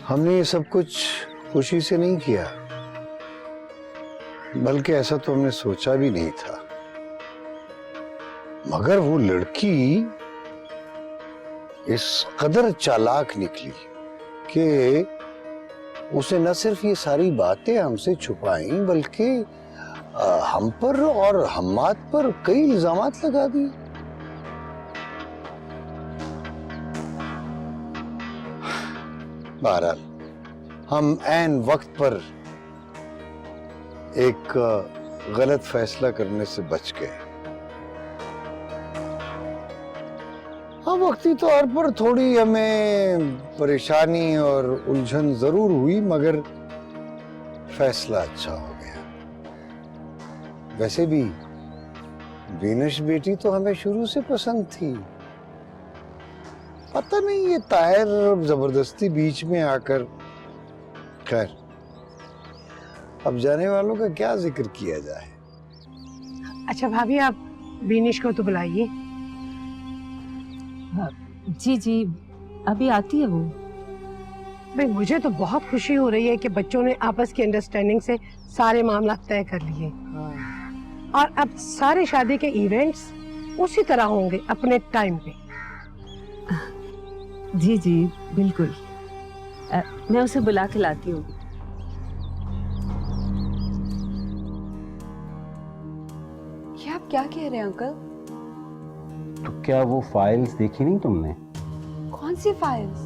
हमने ये सब कुछ खुशी से नहीं किया, बल्कि ऐसा तो हमने सोचा भी नहीं था। मगर वो लड़की इस कदर चालाक निकली कि उसे न सिर्फ ये सारी बातें हमसे छुपाई, बल्कि हम पर और हम्माद पर कई इल्जामात लगा दिए। बहरहाल हम ऐन वक्त पर एक गलत फैसला करने से बच गए। हाँ, वक्ती तौर पर थोड़ी हमें परेशानी और उलझन जरूर हुई, मगर फैसला अच्छा हो गया। वैसे भी वीनश बेटी तो हमें शुरू से पसंद थी। पता नहीं ये ताहिर जबरदस्ती बीच में आकर, खैर अब जाने वालों का क्या जिक्र किया जाए। अच्छा भाभी, आप वीनिश को तो बुलाइए। जी जी, अभी आती है वो। भाई मुझे तो बहुत खुशी हो रही है कि बच्चों ने आपस की अंडरस्टैंडिंग से सारे मामला तय कर लिए। और अब सारे शादी के इवेंट्स उसी तरह होंगे अपने टाइम पे। जी जी बिल्कुल, मैं उसे बुला के लाती हूँ। ये आप क्या कह रहे हैं अंकल? तो क्या वो फाइल्स देखी नहीं तुमने? कौन सी फाइल्स?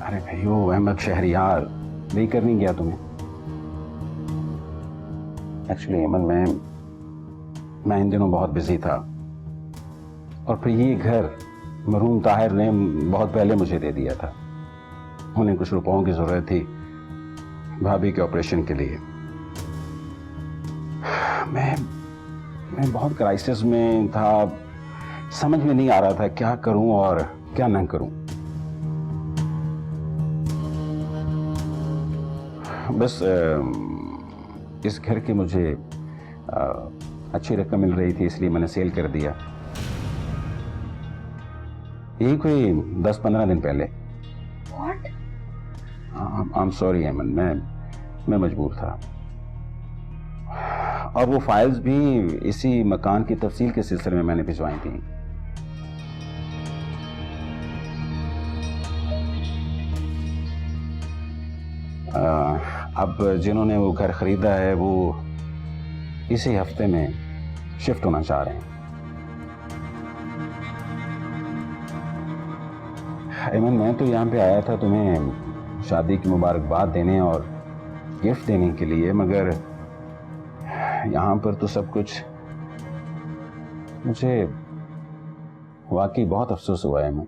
अरे भैयो, अहमद शहरियार नहीं करनी गया तुम्हें? एक्चुअली अमन, मैं इन दिनों बहुत बिजी था, और फिर ये घर मरहूम ताहिर ने बहुत पहले मुझे दे दिया था। उन्हें कुछ रुपयों की जरूरत थी भाभी के ऑपरेशन के लिए। मैं बहुत क्राइसिस में था, समझ में नहीं आ रहा था क्या करूं और क्या ना करूं। बस इस घर की मुझे अच्छी रकम मिल रही थी, इसलिए मैंने सेल कर दिया। यही कोई 10-15 दिन पहले। What? आई एम सॉरी अमन, मैं मजबूर था। और वो फाइल्स भी इसी मकान की तफसील के सिलसिले में मैंने भिजवाई थी। अब जिन्होंने वो घर खरीदा है वो इसी हफ्ते में शिफ्ट होना चाह रहे हैं। अमन, मैं तो यहाँ पे आया था तुम्हें शादी की मुबारकबाद देने और गिफ्ट देने के लिए, मगर यहाँ पर तो सब कुछ, मुझे वाकई बहुत अफसोस हुआ है। मैं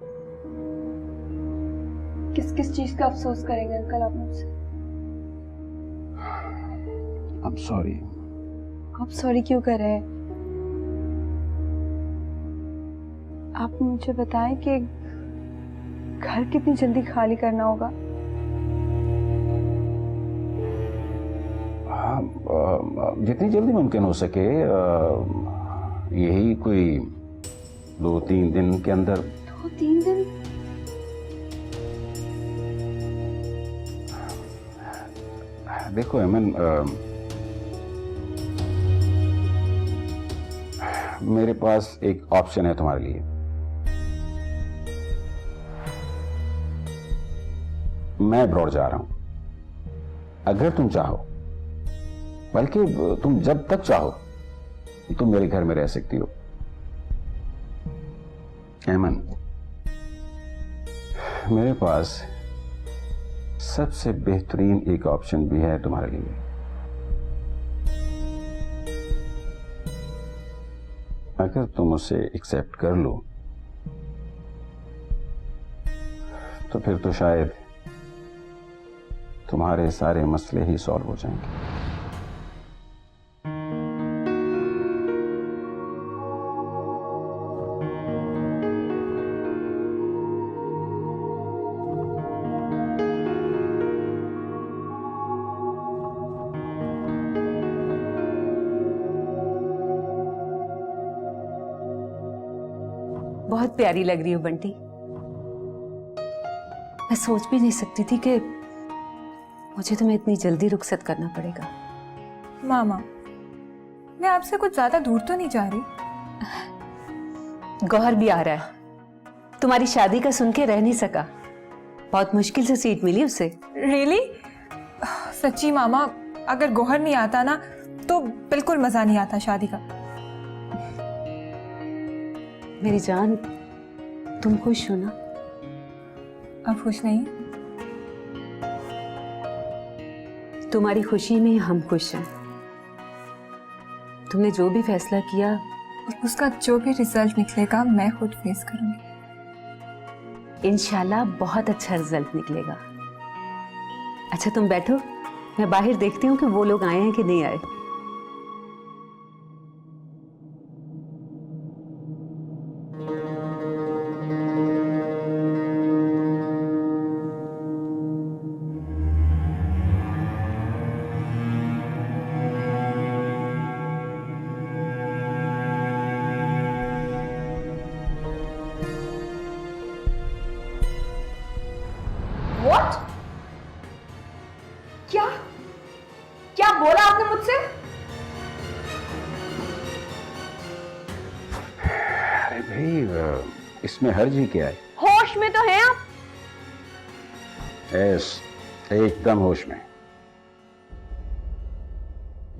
किस चीज का अफसोस करेंगे अंकल आप मुझसे? I am sorry. आप सॉरी क्यों कर रहे हैं? आप मुझे बताएं कि घर कितनी जल्दी खाली करना होगा? जितनी जल्दी मुमकिन हो सके, यही कोई 2-3 दिन के अंदर। 2-3 दिन? देखो अमन, मेरे पास एक ऑप्शन है तुम्हारे लिए। मैं अब्रॉड जा रहा हूं। अगर तुम चाहो, बल्कि तुम जब तक चाहो तुम मेरे घर में रह सकती हो। अमन, मेरे पास सबसे बेहतरीन एक ऑप्शन भी है तुम्हारे लिए। अगर तुम उसे एक्सेप्ट कर लो तो फिर तो शायद तुम्हारे सारे मसले ही सॉल्व हो जाएंगे। बहुत प्यारी लग रही हो बंटी। मैं सोच भी नहीं सकती थी कि मुझे तुम्हें इतनी जल्दी रुखसत करना पड़ेगा। मामा, मैं आपसे कुछ ज्यादा दूर तो नहीं जा रही? गौहर भी आ रहा है। तुम्हारी शादी का सुन के रह नहीं सका, बहुत मुश्किल से सीट मिली उसे। रियली? सच्ची मामा, अगर गौहर नहीं आता ना तो बिल्कुल मजा नहीं आता शादी का। मेरी जान, तुम खुश हो ना? अब खुश नहीं? तुम्हारी खुशी में हम खुश हैं। तुमने जो भी फैसला किया, और उसका जो भी रिजल्ट निकलेगा मैं खुद फेस करूंगी। इंशाल्लाह बहुत अच्छा रिजल्ट निकलेगा। अच्छा तुम बैठो, मैं बाहर देखती हूँ कि वो लोग आए हैं कि नहीं आए। What? क्या क्या बोला आपने मुझसे? अरे भाई, इसमें हर्ज ही क्या है? होश में तो हैं आप? यस, एकदम होश में,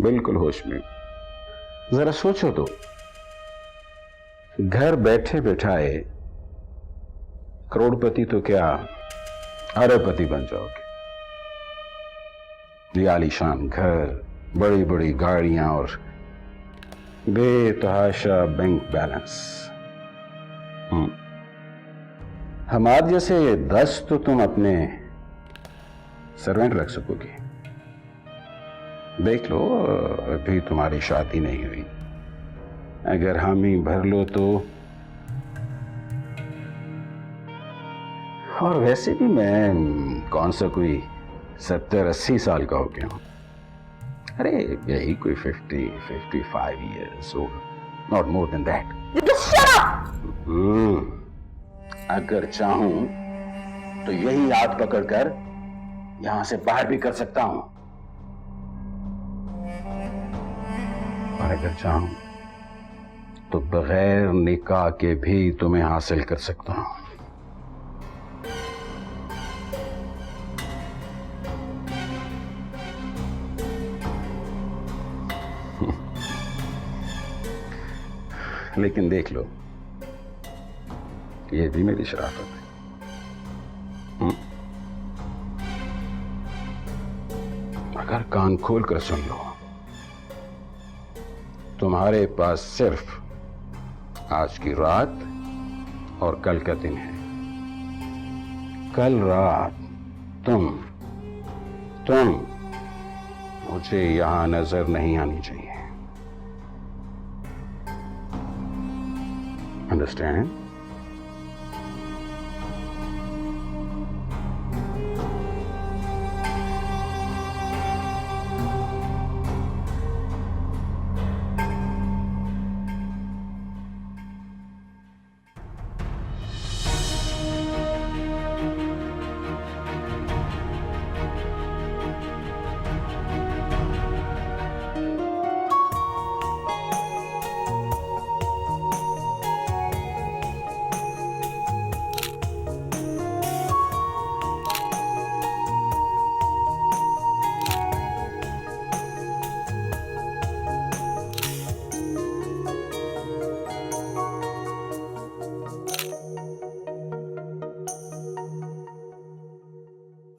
बिल्कुल होश में। जरा सोचो तो, घर बैठे बैठाए करोड़पति तो क्या अरबपति बन जाओगे। ये आलीशान घर, बड़ी बड़ी गाड़ियां और बेतहाशा बैंक बैलेंस। हमारे जैसे 10 तो तुम अपने सर्वेंट रख सकोगे। देख लो, अभी तुम्हारी शादी नहीं हुई, अगर हामी भर लो तो। और वैसे भी मैं कौन सा कोई 70-80 साल का हो गया हूं। अरे यही कोई 50-55 years old, not more than that. अगर चाहूं तो यही हाथ पकड़कर यहां से बाहर भी कर सकता हूं, और अगर चाहूं तो बगैर निकाह के भी तुम्हें हासिल कर सकता हूं। लेकिन देख लो, ये भी मेरी शराफत है। अगर कान खोल कर सुन लो, तुम्हारे पास सिर्फ आज की रात और कल का दिन है। कल रात तुम मुझे यहां नजर नहीं आनी चाहिए। Understand?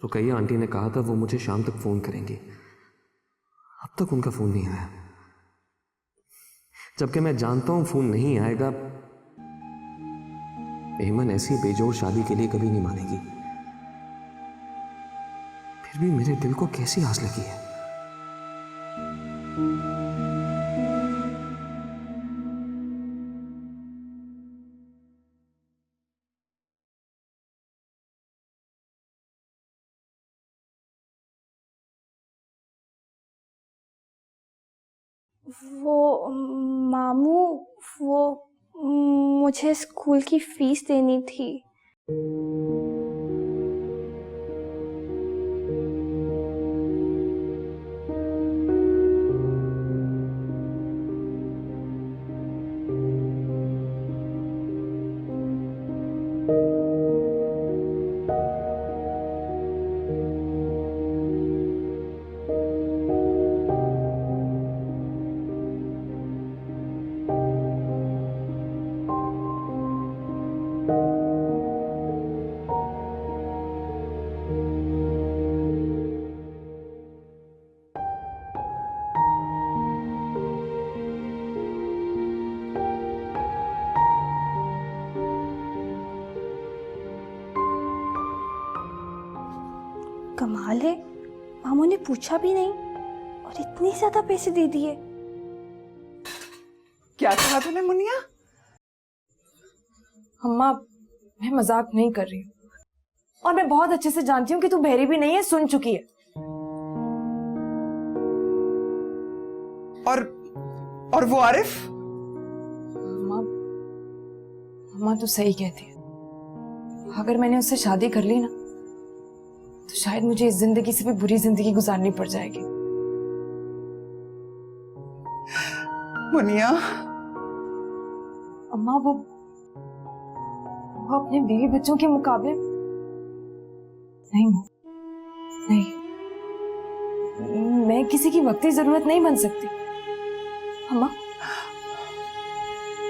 रुकैया आंटी ने कहा था वो मुझे शाम तक फोन करेंगी। अब तक उनका फोन नहीं आया, जबकि मैं जानता हूं फोन नहीं आएगा। एमन ऐसी बेजोड़ शादी के लिए कभी नहीं मानेगी, फिर भी मेरे दिल को कैसी आस लगी है। वो मामू, वो मुझे स्कूल की फीस देनी थी। कमाल है, मामू ने पूछा भी नहीं और इतने ज्यादा पैसे दे दिए। क्या कहा तूने मुनिया? अम्मा, मैं मजाक नहीं कर रही हूँ और मैं बहुत अच्छे से जानती हूँ कि तू बहरी भी नहीं है, सुन चुकी है। और वो आरिफ? अम्मा, अम्मा तू सही कहती है। अगर मैंने उससे शादी कर ली ना तो शायद मुझे इस जिंदगी से भी बुरी जिंदगी गुजारनी पड़ जाएगी। मुनिया, अम्मा वो अपने बीवी बच्चों के मुकाबले नहीं, नहीं, मैं किसी की वक्ती जरूरत नहीं बन सकती। अम्मा,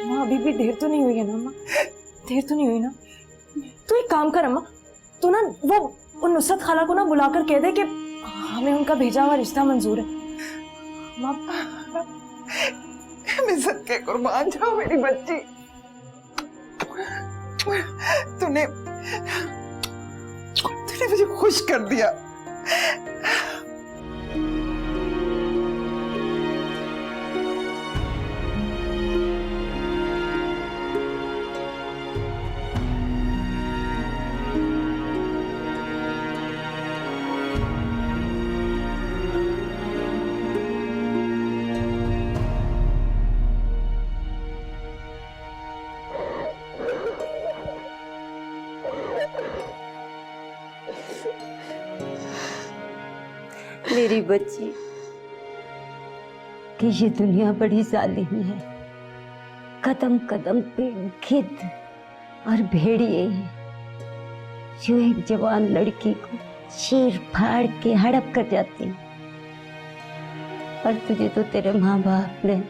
अम्मा अभी भी देर तो नहीं हुई है ना? अम्मा देर तो नहीं हुई ना? तू एक काम कर अम्मा, तू ना वो उन नुसरत खाला को ना बुलाकर कह दे कि हमें उनका भेजा हुआ रिश्ता मंजूर है। अम्मा, इज्जत के कुर्बान जाओ मेरी बच्ची। तूने मुझे खुश कर दिया। मेरी बच्ची कि ये दुनिया बड़ी जालिम है। कदम कदम पे गिद्ध और भेड़िए हैं जो एक जवान लड़की को चीर फाड़ के हड़प कर जाती हैं। और तुझे तो तेरे माँ बाप ने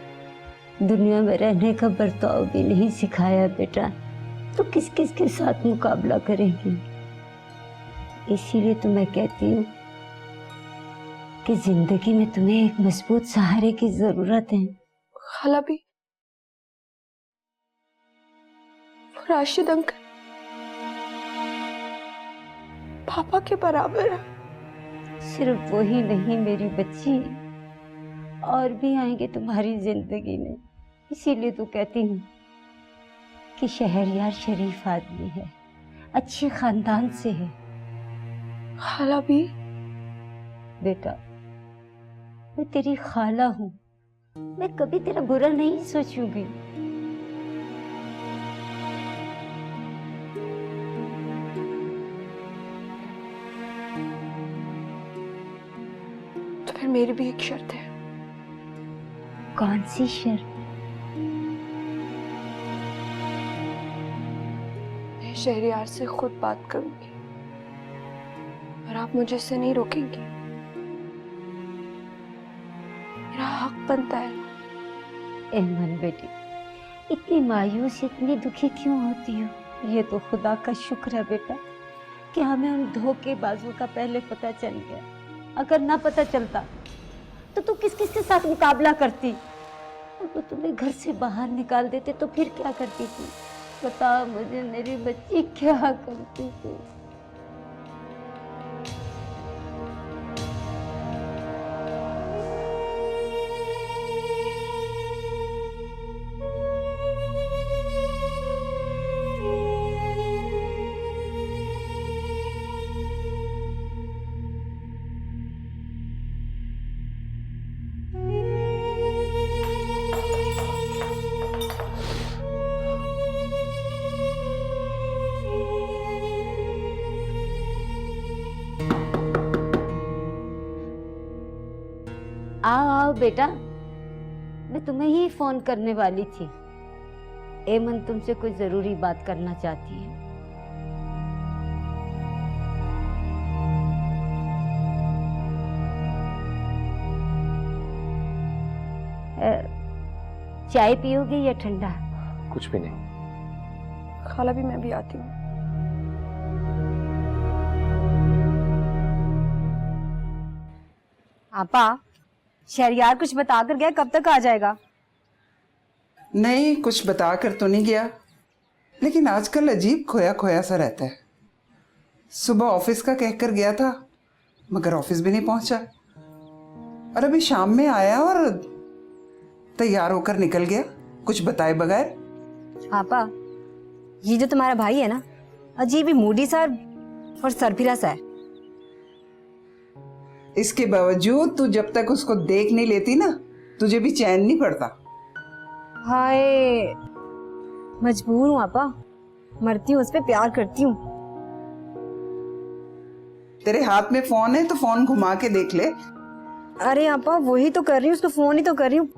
दुनिया में रहने का बर्ताव भी नहीं सिखाया बेटा, तो किस किस के साथ मुकाबला करेंगी। इसीलिए तो मैं कहती हूँ कि जिंदगी में तुम्हें एक मजबूत सहारे की जरूरत है। खाला भी, राशिद अंकल पापा के बराबर है। सिर्फ वही नहीं मेरी बच्ची, और भी आएंगे तुम्हारी जिंदगी में। इसीलिए तो कहती हूँ कि शहरयार शरीफ आदमी है, अच्छे खानदान से है। खाला भी, बेटा मैं तेरी खाला हूँ, मैं कभी तेरा बुरा नहीं सोचूंगी। तो फिर मेरी भी एक शर्त है। कौन सी शर्त? मैं शहरयार से खुद बात करूंगी और आप मुझे इससे नहीं रोकेंगी। मेरा हक बनता है। एमन बेटी, इतनी मायूस इतनी दुखी क्यों होती हो? ये तो खुदा का शुक्र है बेटा कि हमें उन धोखेबाजों का पहले पता चल गया। अगर ना पता चलता तो तू किस किस के साथ मुकाबला करती? और वो तुम्हें घर से बाहर निकाल देते तो फिर क्या करती थी? बता मुझे मेरी बच्ची, क्या करती थी? आओ बेटा, मैं तुम्हें ही फोन करने वाली थी। एमन तुमसे कोई जरूरी बात करना चाहती है। चाय पियोगे या ठंडा? कुछ भी नहीं। खाला भी, मैं भी आती हूँ। आपा, शहरियार कुछ बता कर गया, कब तक आ जाएगा? नहीं, कुछ बता कर तो नहीं गया, लेकिन आजकल अजीब खोया खोया सा रहता है। सुबह ऑफिस का कहकर गया था, मगर ऑफिस भी नहीं पहुंचा, और अभी शाम में आया और तैयार होकर निकल गया, कुछ बताए बगैर। आपा, ये जो तुम्हारा भाई है ना, अजीब ही मूडी सा और सरफिरा सा है। इसके बावजूद तू जब तक उसको देख नहीं लेती ना, तुझे भी चैन नहीं पड़ता। हाय, मजबूर हूँ आपा, मरती हूँ, उस पे प्यार करती हूँ। तेरे हाथ में फोन है तो फोन घुमा के देख ले। अरे आपा, वही तो कर रही हूँ, उसको फोन ही तो कर रही हूँ,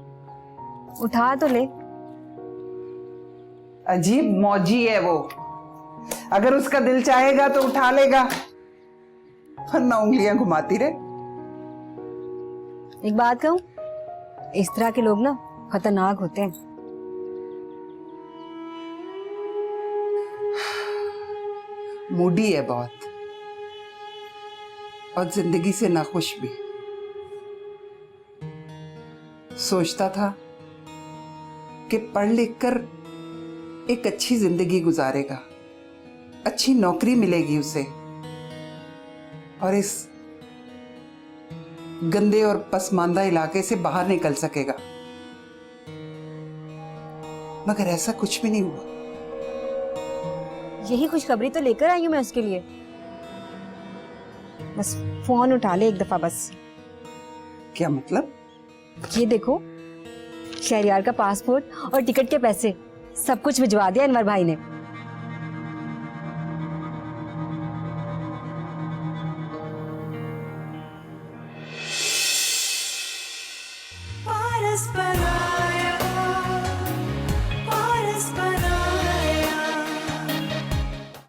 उठा तो ले। अजीब मौजी है वो, अगर उसका दिल चाहेगा तो उठा लेगा, वरना उंगलियां घुमाती रहे। एक बात कहूँ, इस तरह के लोग ना खतरनाक होते हैं। मूडी है बहुत, और जिंदगी से नाखुश भी। सोचता था कि पढ़ लिख कर एक अच्छी जिंदगी गुजारेगा, अच्छी नौकरी मिलेगी उसे, और इस गंदे और पसमानदा इलाके से बाहर निकल सकेगा, मगर ऐसा कुछ भी नहीं हुआ। यही खुशखबरी तो लेकर आई हूँ मैं उसके लिए। बस फोन उठा ले एक दफा बस। क्या मतलब? ये देखो, शहरियार का पासपोर्ट और टिकट के पैसे सब कुछ भिजवा दिया अनवर भाई ने। पारस पर